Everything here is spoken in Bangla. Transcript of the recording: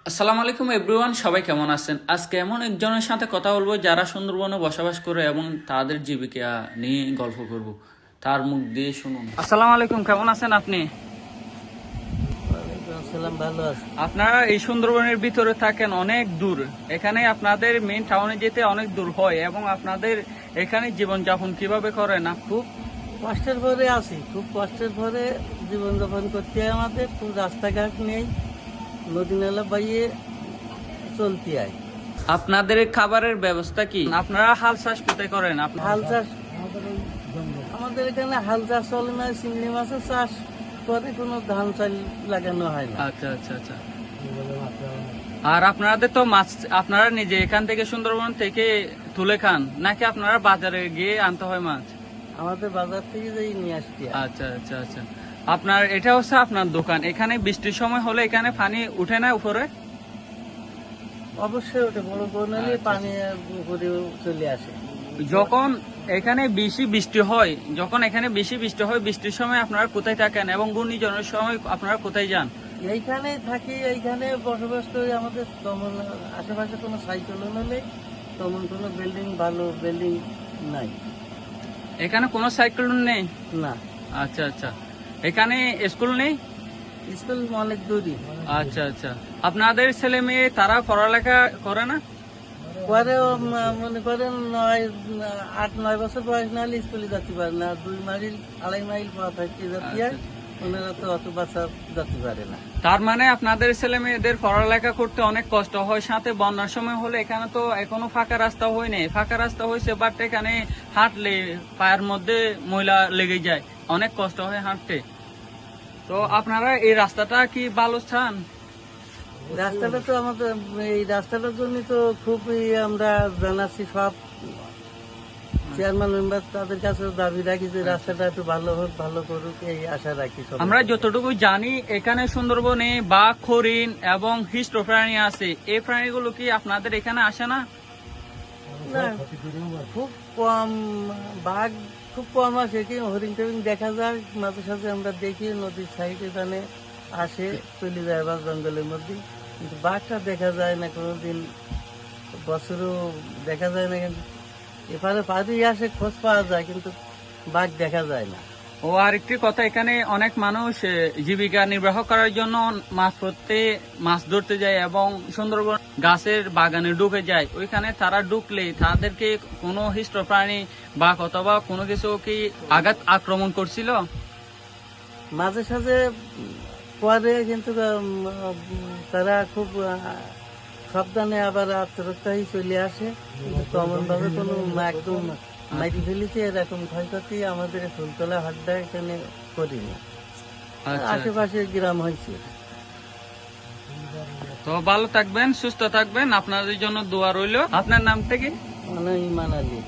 আসসালামু আলাইকুম এভরিওয়ান, সবাই কেমন আছেন? আজকে এমন একজনের সাথে কথা বলবো যারা সুন্দরবনে বসবাস করে এবং তাদের জীবিকা নিয়ে গল্প করব। তার মুখ দিয়ে শুনুন। আসসালামু আলাইকুম, কেমন আছেন আপনি? ওয়ালাইকুম আসসালাম, ভালো আছি। আপনারা এই সুন্দরবনের ভিতরে থাকেন অনেক দূর, এখানে আপনাদের মেইন টাউনে যেতে অনেক দূর হয় এবং আপনাদের এখানে জীবনযাপন কিভাবে করেন? খুব কষ্টের পরে আছি, খুব কষ্টের পরে জীবনযাপন করতে হয় আমাদের। খুব রাস্তাঘাট নেই, নদী নালা বাইয়ে চলতে হয়। আপনাদের খাবারের ব্যবস্থা কি? আপনারা হাল চাষ কোথায় করেন? হাল চাষ আমাদের এখানে হাল চাষ চলে না, চিংড়ি মাছের চাষ করে, কোনো ধান চাল লাগানো হয় না। আচ্ছা আচ্ছা আচ্ছা। আর আপনাদের তো মাছ আপনারা নিজে এখান থেকে সুন্দরবন থেকে তুলে খান, নাকি আপনারা বাজারে গিয়ে আনতে হয় মাছ? আমাদের বাজার থেকে যাই নিয়ে আসতে হয়। আচ্ছা আচ্ছা আচ্ছা। আপনার এটা হচ্ছে আপনার দোকান, এখানে বৃষ্টির সময় হলে এখানে পানি উঠে না উপরে? অবশ্যই ওটা বড় বন্যা নিয়ে পানি উপরে চলে আসে। যখন এখানে বেশি বৃষ্টি হয়, বৃষ্টির সময় আপনারা কোথায় থাকেন এবং ঘূর্ণিঝড়ের সময় আপনারা কোথায় যান? এইখানে থাকি, এইখানে বসবাস করি। আমাদের তেমন আশেপাশে কোনো সাইকেলও নেই, তেমন কোনো বিল্ডিং, ভালো বিল্ডিং নাই। এখানে কোনো সাইকেল নেই? না, আচ্ছা আচ্ছা। এখানে স্কুল নেই? স্কুল অনেক দূরই। আচ্ছা আচ্ছা। আপনাদের ছেলে মেয়ে তারা পড়ালেখা করে না? পরে মনে করেন 8-9 বছর বয়স না হলে স্কুলে যেতে পারে না। 2 মাইল 2.5 মাইল পথ হাঁটতে যেতে হয়, ওনারা তো অত বাচ্চা যেতে পারে না। তার মানে আপনাদের ছেলে মেয়েদের পড়ালেখা করতে অনেক কষ্ট হয়। সাথে বন্যার সময় হলে এখানে তো এখনো ফাঁকা রাস্তা হয়নি, ফাঁকা রাস্তা হয়েছে, বাট এখানে হাঁটলে পায়ের মধ্যে ময়লা লেগে যায়, অনেক কষ্ট হয় হাঁটতে। তো আপনারা এই রাস্তাটা কি ভালো চান? রাস্তাটা তো আমাদের, এই রাস্তাটার জন্য তো খুবই আমরা জানাচ্ছি, সব চেয়ারম্যান মেম্বার তাদের কাছে দাবি রাখি যে রাস্তাটা একটু ভালো হোক, ভালো করুক, এই আশা রাখি সবাই। আমরা যতটুকু জানি এখানে সুন্দরবনে বাঘ, হরিণ এবং হিংস্র প্রাণী আছে। এই প্রাণীগুলো কি আপনাদের এখানে আসে না? না, খুব কম। বাঘ খুব কম আসে, কি হরিণ টরিং দেখা যায় মাঝে সাঝে, আমরা দেখি নদীর সাইডে এখানে আসে, চলে যায় আবার জঙ্গলের মধ্যে, কিন্তু বাঘটা দেখা যায় না কোনোদিন, বছরও দেখা যায় না। কিন্তু এপারে পাড়ি আসে, খোঁজ পাওয়া যায়, কিন্তু বাঘ দেখা যায় না। ও আরেকটি কথা, এখানে অনেক মানুষ জীবিকা নির্বাহ করার জন্য মাছ ধরতে যায় এবং সুন্দরবন গাছের বাগানে ঢুকে যায়। ওইখানে তারা ঢুকলে তাদেরকে কোনো হিংস্র প্রাণী বা অথবা কোনো কিছু কি আক্রমণ করছিল? মাঝে সাঝে পরে, কিন্তু তারা খুব সাবধানে আবার আত্মরক্ষায় চলে আসে, কিন্তু তেমন ভাবে কোনো একদম মাইরি ফেলিছে এরকম ক্ষয়ক্ষতি আমাদের ফুলতলা হাড্ডা এখানে করিনি। আচ্ছা। আশেপাশে গ্রাম হয়েছে। তো ভালো থাকবেন, সুস্থ থাকবেন, আপনাদের জন্য দোয়া রইল। আপনার নামটা কি? মানে ইমান আলী।